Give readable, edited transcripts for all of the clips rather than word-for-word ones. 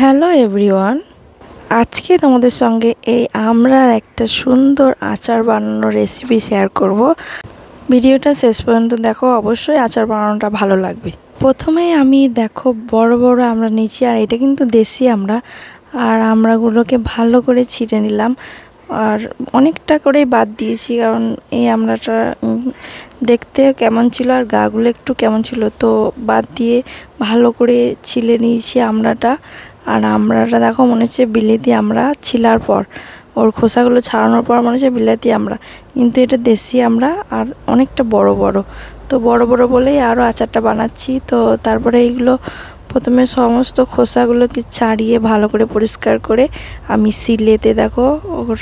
Hello everyone. আজকে তোমাদের সঙ্গে এই আমরার একটা সুন্দর আচার বানানোর রেসিপি শেয়ার করব। ভিডিওটা শেষ পর্যন্ত দেখো, অবশ্যই আচার বানানোটা ভালো লাগবে। প্রথমেই আমি দেখো বড় বড় আমরা নিচ্ছি, আর এটা কিন্তু দেশি আমরা। আর আমড়াগুলোকে ভালো করে ছিঁড়ে নিলাম, আর অনেকটা করেই বাদ দিয়েছি, কারণ এই আমড়াটা দেখতে কেমন ছিল আর গাগুলো একটু কেমন ছিল, তো বাদ দিয়ে ভালো করে ছিলে নিয়েছি আমড়াটা। আর আমড়াটা দেখো মনে হচ্ছে বিলেতি আমড়া, ছিলার পর ওর খোসাগুলো ছাড়ানোর পর মনে হচ্ছে বিলাতি আমড়া, কিন্তু এটা দেশি আমড়া আর অনেকটা বড় বড়। তো বড় বড় বলেই আরও আচারটা বানাচ্ছি। তো তারপরে এইগুলো প্রথমে সমস্ত খোসাগুলোকে ছাড়িয়ে ভালো করে পরিষ্কার করে আমি সিলেতে দেখো ওর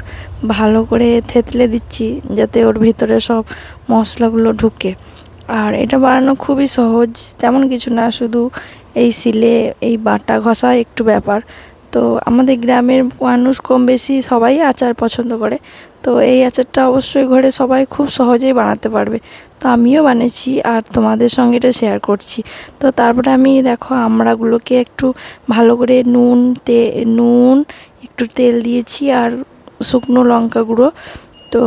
ভালো করে থেতলে দিচ্ছি, যাতে ওর ভিতরে সব মশলাগুলো ঢুকে। আর এটা বানানো খুবই সহজ, তেমন কিছু না, শুধু এই সিলে এই বাটা ঘষা একটু ব্যাপার। তো আমাদের গ্রামের মানুষ কম বেশি সবাই আচার পছন্দ করে, তো এই আচারটা অবশ্যই ঘরে সবাই খুব সহজেই বানাতে পারবে। তো আমিও বানিয়েছি আর তোমাদের সঙ্গে এটা শেয়ার করছি। তো তারপরে আমি দেখো আমড়াগুলোকে একটু ভালো করে নুন একটু তেল দিয়েছি আর শুকনো লঙ্কা গুঁড়ো। তো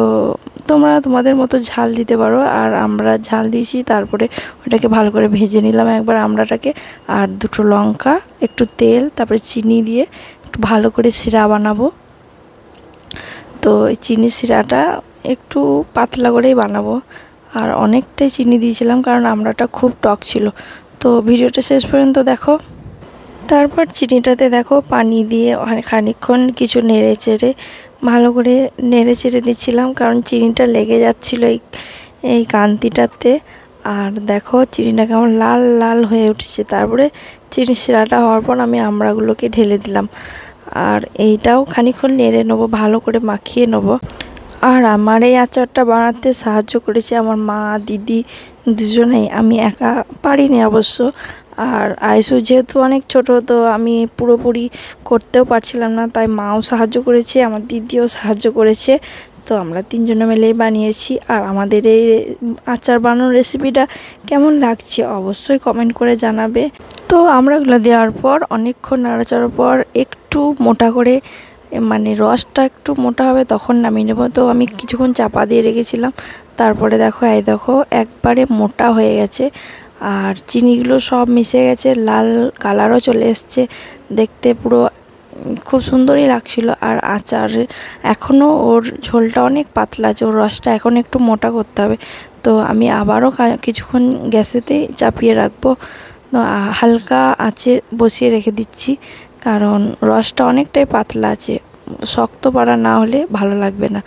তোমরা তোমাদের মতো ঝাল দিতে পারো, আর আমরা ঝাল দিয়েছি। তারপরে ওটাকে ভালো করে ভেজে নিলাম একবার আমড়াটাকে, আর দুটো লঙ্কা, একটু তেল, তারপরে চিনি দিয়ে একটু ভালো করে শিরা বানাবো। তো এই চিনি শিরাটা একটু পাতলা করেই বানাবো, আর অনেকটাই চিনি দিয়েছিলাম কারণ আমড়াটা খুব টক ছিল। তো ভিডিওটা শেষ পর্যন্ত দেখো। তারপর চিনিটাতে দেখো পানি দিয়ে খানিকক্ষণ কিছু ভালো করে নেড়ে চেড়ে নিচ্ছিলাম, কারণ চিনিটা লেগে যাচ্ছিলো এই কান্তিটাতে। আর দেখো চিনিটা কেমন লাল লাল হয়ে উঠেছে। তারপরে চিনি শিরাটা হওয়ার পর আমি আমড়াগুলোকে ঢেলে দিলাম, আর এইটাও খানিকক্ষণ নেড়ে নেবো, ভালো করে মাখিয়ে নেবো। আর আমার এই আচারটা বানাতে সাহায্য করেছে আমার মা, দিদি দুজনেই। আমি একা পারিনি অবশ্য। আর আইসু যেহেতু অনেক ছোট, তো আমি পুরোপুরি করতেও পারছিলাম না, তাই মাও সাহায্য করেছে, আমার দিদিও সাহায্য করেছে। তো আমরা তিনজনে মিলেই বানিয়েছি। আর আমাদের এই আচার বানানোর রেসিপিটা কেমন লাগছে অবশ্যই কমেন্ট করে জানাবে। তো আমড়াগুলো দেওয়ার পর অনেকক্ষণ নাড়াচাড়ার পর একটু মোটা করে, মানে রসটা একটু মোটা হবে তখন নামিয়ে নেবো। তো আমি কিছুক্ষণ চাপা দিয়ে রেখেছিলাম, তারপরে দেখো দেখো একবারে মোটা হয়ে গেছে, আর চিনিগুলো সব মিশে গেছে, লাল কালারও চলে এসছে, দেখতে পুরো খুব সুন্দরই লাগছিল। আর আচার এখনও ওর ঝোলটা অনেক পাতলা আছে, ওর রসটা এখন একটু মোটা করতে হবে। তো আমি আবারও কিছুক্ষণ গ্যাসেতেই চাপিয়ে রাখবো, তো হালকা আঁচে বসিয়ে রেখে দিচ্ছি, কারণ রসটা অনেকটাই পাতলা আছে, শক্ত পাড়া না হলে ভালো লাগবে না।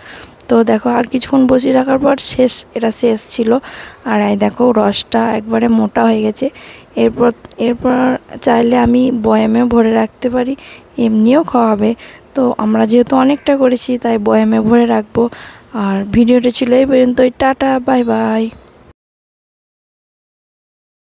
তো দেখো আর কিছুক্ষণ বসিয়ে রাখার পর এটা শেষ ছিল। আর এই দেখো রসটা একবারে মোটা হয়ে গেছে। এরপর চাইলে আমি বয়ামেও ভরে রাখতে পারি, এমনিও খাওয়া হবে। তো আমরা যেহেতু অনেকটা করেছি, তাই বয়ামে ভরে রাখবো। আর ভিডিওটা ছিল এই পর্যন্তই। Tata, bye bye.